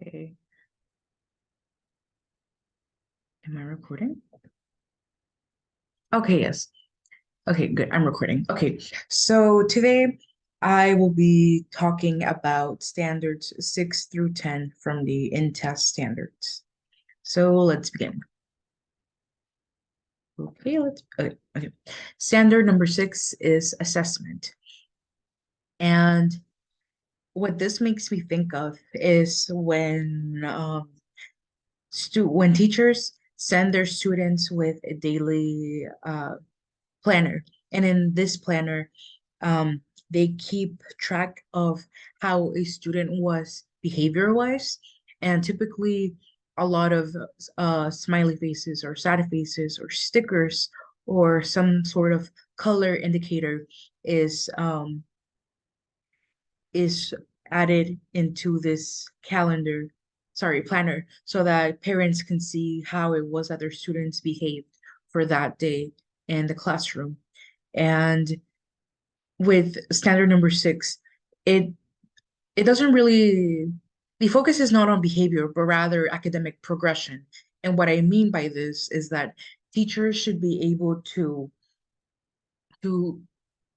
Okay. Am I recording? Okay, yes. Okay, good. I'm recording. Okay, so today I will be talking about standards 6 through 10 from the InTest standards. So let's begin. Okay. Standard number 6 is assessment. And what this makes me think of is when teachers send their students with a daily planner. And in this planner, they keep track of how a student was behavior wise. And typically, a lot of smiley faces or sad faces or stickers or some sort of color indicator is um, is added into this planner, so that parents can see how it was that their students behaved for that day in the classroom. And with standard number 6, it it doesn't really the focus is not on behavior, but rather academic progression. And what I mean by this is that teachers should be able to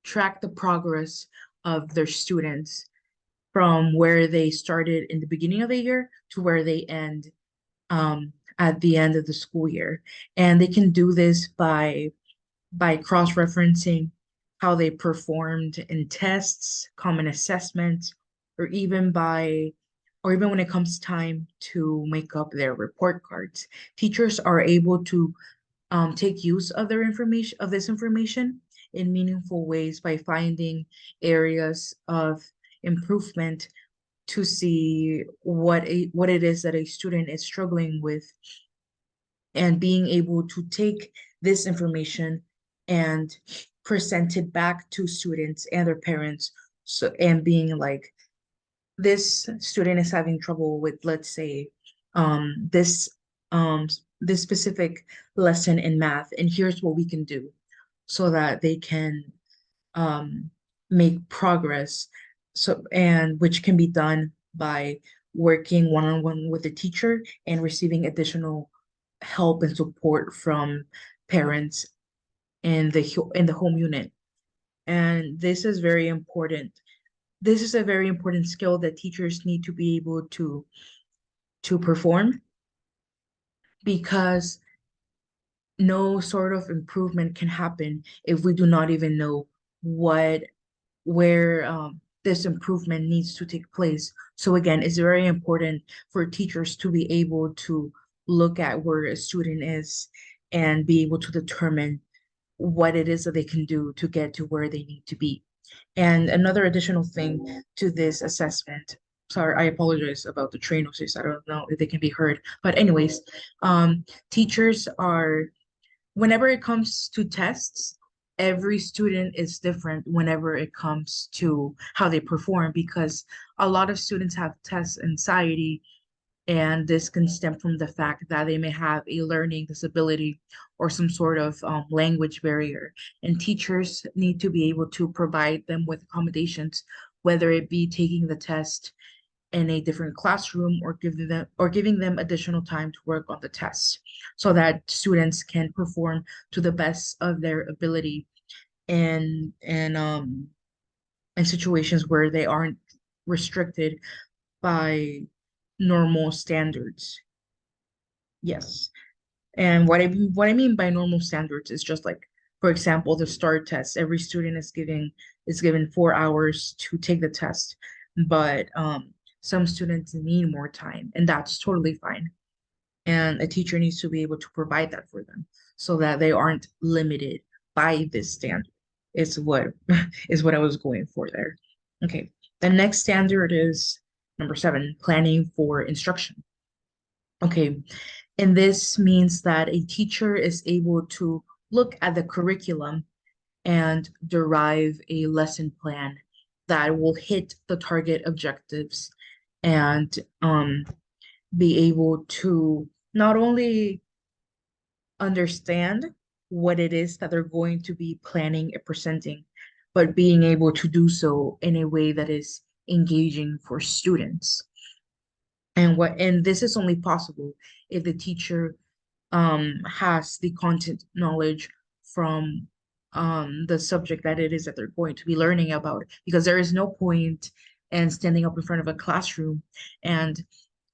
track the progress of their students from where they started in the beginning of the year to where they end at the end of the school year. And they can do this by cross-referencing how they performed in tests, common assessments, or even when it comes time to make up their report cards. Teachers are able to take use of this information in meaningful ways by finding areas of improvement to see what it is that a student is struggling with, and being able to take this information and present it back to students and their parents. So, and being like, this student is having trouble with, let's say, um this um this specific lesson in math, and here's what we can do so that they can um make progress, so and which can be done by working one-on-one with the teacher and receiving additional help and support from parents in the home unit. And this is a very important skill that teachers need to be able to perform, because no sort of improvement can happen if we do not even know what where this improvement needs to take place. So again, it's very important for teachers to be able to look at where a student is and be able to determine what it is that they can do to get to where they need to be. And another additional thing to this assessment, sorry, I apologize about the train noises. I don't know if they can be heard. But anyways, teachers are, whenever it comes to tests, every student is different whenever it comes to how they perform, because a lot of students have test anxiety, and this can stem from the fact that they may have a learning disability or some sort of language barrier. And teachers need to be able to provide them with accommodations, whether it be taking the test in a different classroom or giving them additional time to work on the test, so that students can perform to the best of their ability in in situations where they aren't restricted by normal standards. Yes. And what I mean by normal standards is just like, for example, the STAR test. Every student is given 4 hours to take the test, but some students need more time, and that's totally fine. And a teacher needs to be able to provide that for them so that they aren't limited by this standard. Is what is what I was going for there. Okay. The next standard is number 7, planning for instruction. Okay, and this means that a teacher is able to look at the curriculum and derive a lesson plan that will hit the target objectives, and be able to not only understand what it is that they're going to be planning and presenting, but being able to do so in a way that is engaging for students. And this is only possible if the teacher has the content knowledge from the subject that it is that they're going to be learning about, because there is no point in standing up in front of a classroom and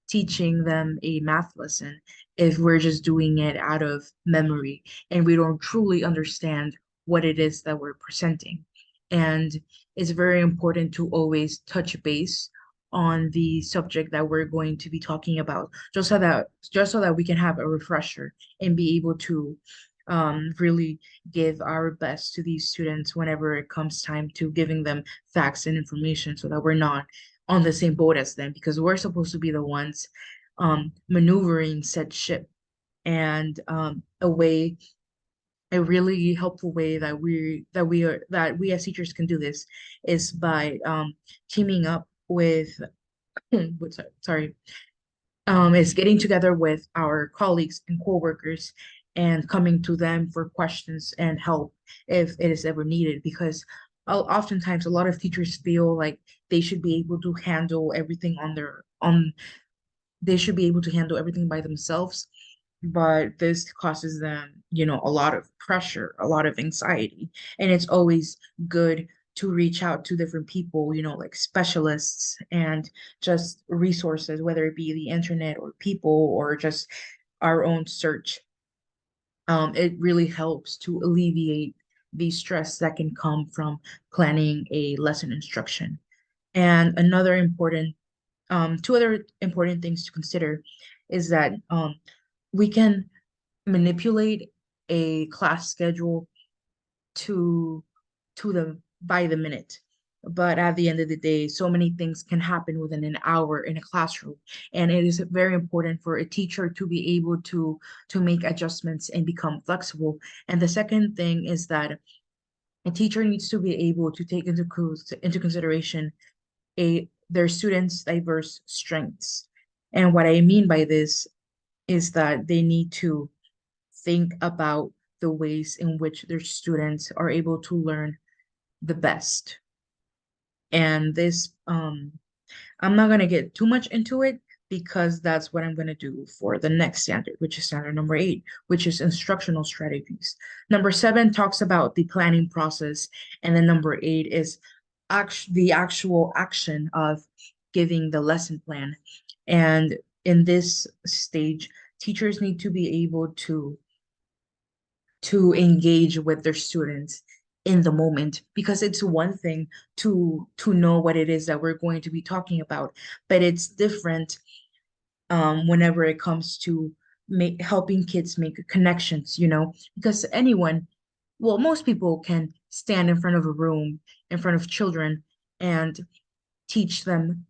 teaching them a math lesson if we're just doing it out of memory and we don't truly understand what it is that we're presenting. And it's very important to always touch base on the subject that we're going to be talking about, just so that we can have a refresher and be able to really give our best to these students whenever it comes time to giving them facts and information, so that we're not on the same boat as them, because we're supposed to be the ones maneuvering said ship. And a really helpful way that we as teachers can do this is by teaming up with sorry is getting together with our colleagues and coworkers and coming to them for questions and help if it is ever needed, because oftentimes a lot of teachers feel like they should be able to handle everything on their on they should be able to handle everything by themselves, but this causes them, a lot of pressure, a lot of anxiety, and it's always good to reach out to different people, like specialists and just resources, whether it be the internet or people or just our own search. It really helps to alleviate the stress that can come from planning a lesson instruction. And two other important things to consider is that we can manipulate a class schedule to the by the minute. But at the end of the day, so many things can happen within an hour in a classroom. And it is very important for a teacher to be able to make adjustments and become flexible. And the second thing is that a teacher needs to be able to take into consideration their students' diverse strengths. And what I mean by this is that they need to think about the ways in which their students are able to learn the best. And this, I'm not going to get too much into it because that's what I'm going to do for the next standard, which is standard number 8, which is instructional strategies. Number 7 talks about the planning process, and then number 8 is the actual action of giving the lesson plan. And in this stage, teachers need to be able to engage with their students in the moment, because it's one thing to know what it is that we're going to be talking about, but it's different whenever it comes to helping kids make connections, because most people can stand in front of a room in front of children and teach them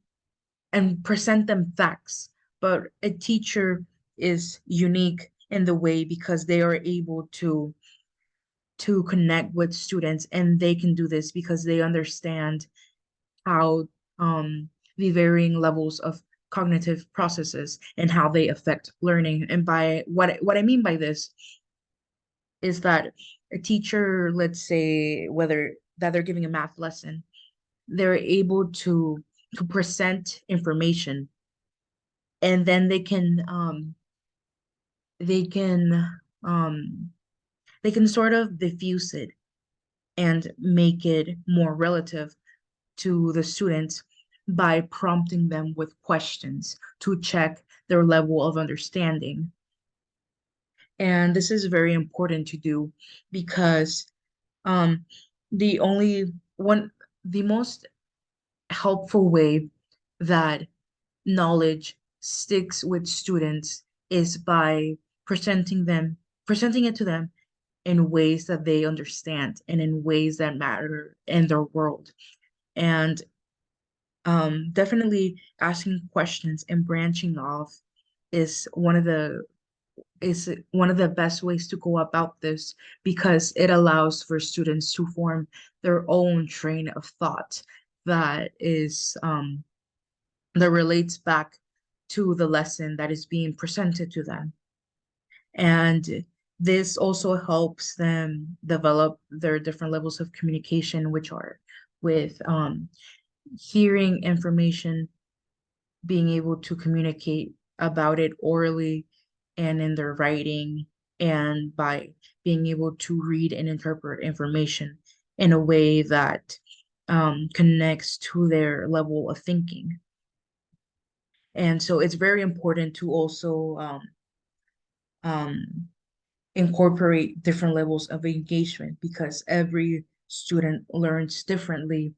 and present them facts, but a teacher is unique in the way because they are able to connect with students, and they can do this because they understand how the varying levels of cognitive processes and how they affect learning. And by what I mean by this is that a teacher, let's say whether that they're giving a math lesson, they're able to present information, and then they can um they can sort of diffuse it and make it more relative to the students by prompting them with questions to check their level of understanding. And this is very important to do because um, the only one, the most helpful way that knowledge sticks with students is by presenting it to them in ways that they understand and in ways that matter in their world. And definitely asking questions and branching off is one of the best ways to go about this, because it allows for students to form their own train of thought that is that relates back to the lesson that is being presented to them. And this also helps them develop their different levels of communication, which are with hearing information being able to communicate about it orally and in their writing, and by being able to read and interpret information in a way that connects to their level of thinking. And so it's very important to also um, incorporate different levels of engagement because every student learns differently,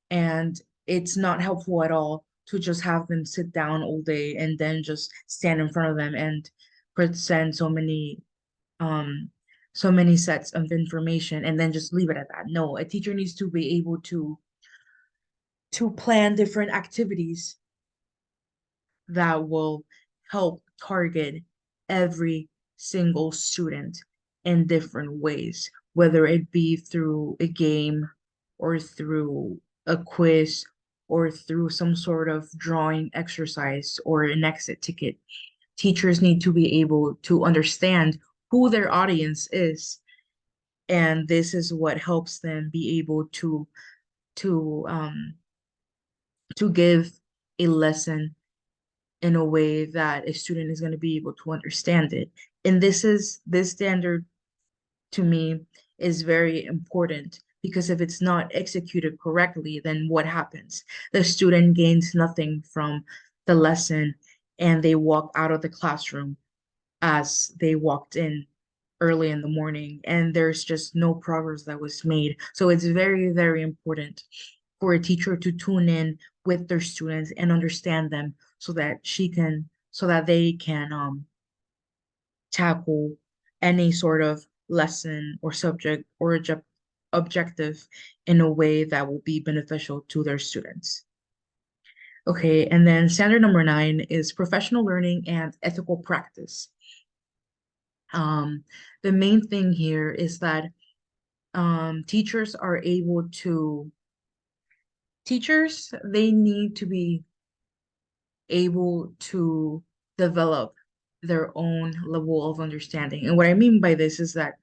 and it's not helpful at all to just have them sit down all day and then just stand in front of them and present um so many sets of information and then just leave it at that. No, a teacher needs to be able to plan different activities that will help target every single student in different ways, whether it be through a game or through a quiz or through some sort of drawing exercise or an exit ticket. Teachers need to be able to understand who their audience is, and this is what helps them be able to um to give a lesson in a way that a student is going to be able to understand it. And this standard to me is very important because if it's not executed correctly, then what happens? The student gains nothing from the lesson and they walk out of the classroom as they walked in early in the morning, and there's just no progress that was made. So it's very, very important for a teacher to tune in with their students and understand them so that they can tackle any sort of lesson or subject or objective in a way that will be beneficial to their students. Okay, and then standard number 9 is professional learning and ethical practice. Um, the main thing here is that teachers are able to teachers, they need to be able to develop their own level of understanding. And what I mean by this is that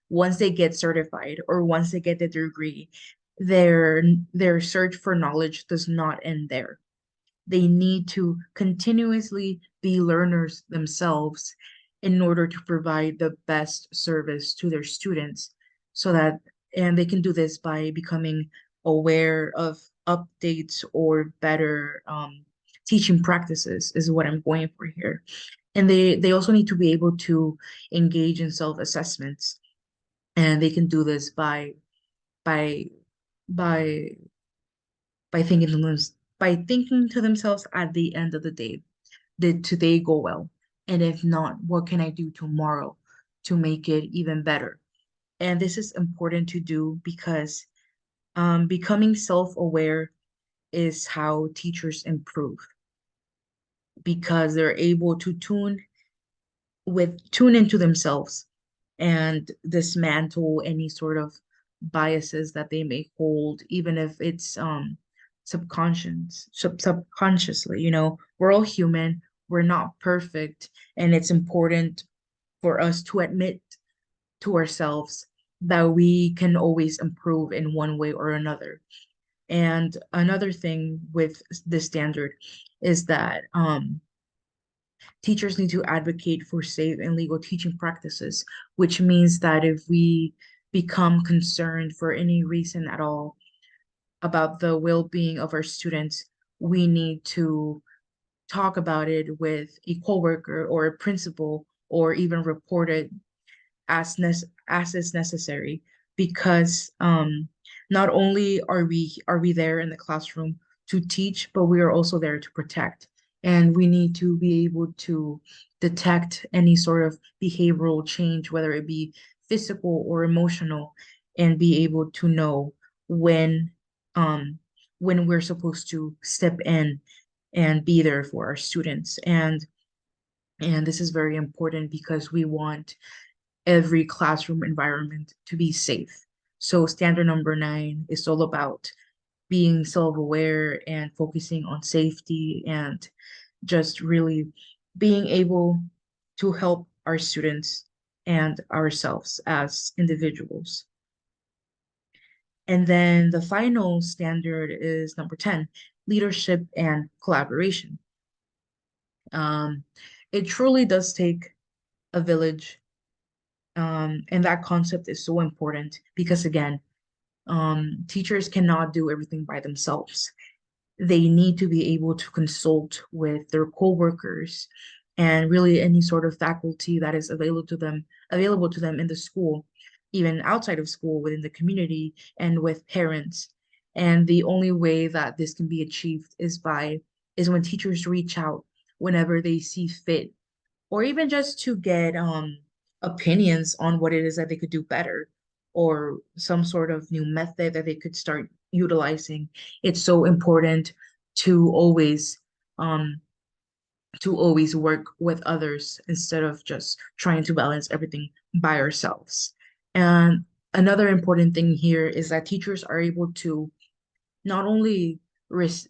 once they get certified or once they get the degree, their search for knowledge does not end there. They need to continuously be learners themselves in order to provide the best service to their students so that and they can do this by becoming aware of updates or better teaching practices is what I'm going for here. And they also need to be able to engage in self-assessments, and they can do this by by by thinking to themselves at the end of the day, did today go well? And if not, what can I do tomorrow to make it even better? And this is important to do because becoming self-aware is how teachers improve because they're able to tune into themselves and dismantle any sort of biases that they may hold, even if it's subconsciously. We're all human, we're not perfect, and it's important for us to admit to ourselves that we can always improve in one way or another. And another thing with this standard is that teachers need to advocate for safe and legal teaching practices, which means that if we become concerned for any reason at all about the well-being of our students, we need to talk about it with a coworker or a principal or even report it as is necessary because not only are we there in the classroom to teach, but we are also there to protect. And we need to be able to detect any sort of behavioral change, whether it be physical or emotional, and be able to know when um when we're supposed to step in and be there for our students. And this is very important because we want every classroom environment to be safe. So standard number 9 is all about being self-aware and focusing on safety and just really being able to help our students and ourselves as individuals. And then the final standard is number 10, leadership and collaboration. Um, it truly does take a village, and that concept is so important because again, teachers cannot do everything by themselves. They need to be able to consult with their coworkers and really any sort of faculty that is available to them in the school, even outside of school, within the community, and with parents. And the only way that this can be achieved is when teachers reach out whenever they see fit, or even just to get opinions on what it is that they could do better, or some sort of new method that they could start utilizing. It's so important to always um work with others instead of just trying to balance everything by ourselves. And another important thing here is that teachers are able to not only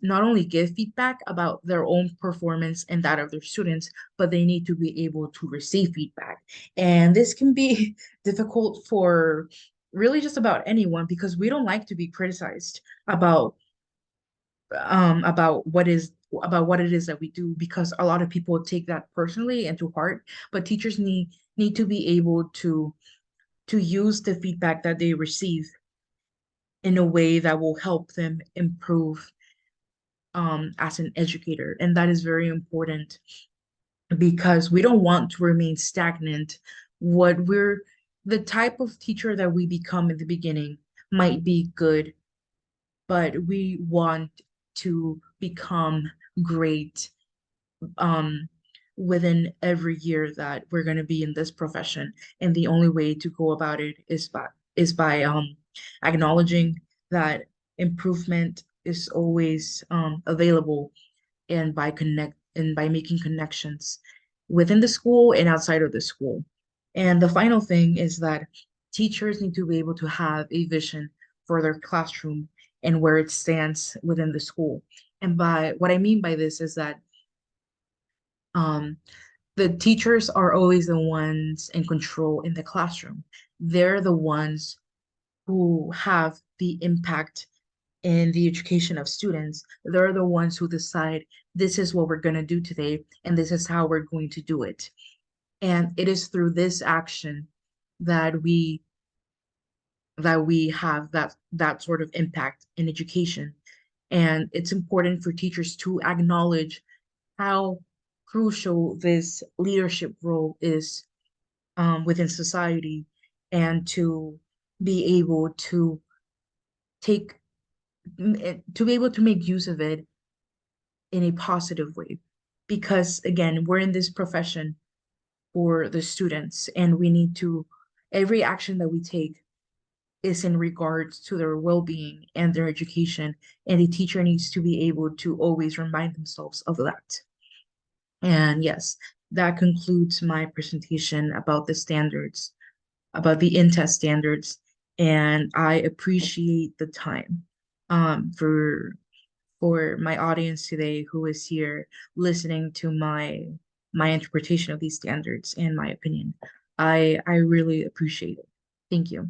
not only give feedback about their own performance and that of their students, but they need to be able to receive feedback. And this can be difficult for really just about anyone because we don't like to be criticized about about what it is that we do, because a lot of people take that personally and to heart. But teachers need to be able to use the feedback that they receive in a way that will help them improve as an educator. And that is very important because we don't want to remain stagnant. What we're The type of teacher that we become in the beginning might be good, but we want to become great um within every year that we're going to be in this profession. And the only way to go about it is by acknowledging that improvement is always available, and by making connections within the school and outside of the school. And the final thing is that teachers need to be able to have a vision for their classroom and where it stands within the school. And by what I mean by this is that um, the teachers are always the ones in control in the classroom. They're the ones who have the impact in the education of students. They're the ones who decide this is what we're going to do today and this is how we're going to do it. And it is through this action that we have that sort of impact in education. And it's important for teachers to acknowledge how crucial this leadership role is within society, and to be able to take to be able to make use of it in a positive way. Because again, we're in this profession for the students, and we need to, every action that we take is in regards to their well-being and their education, and the teacher needs to be able to always remind themselves of that. And yes, that concludes my presentation about the standards, about the INTEST standards, and I appreciate the time for my audience today who is here listening to my interpretation of these standards and my opinion. I really appreciate it. Thank you.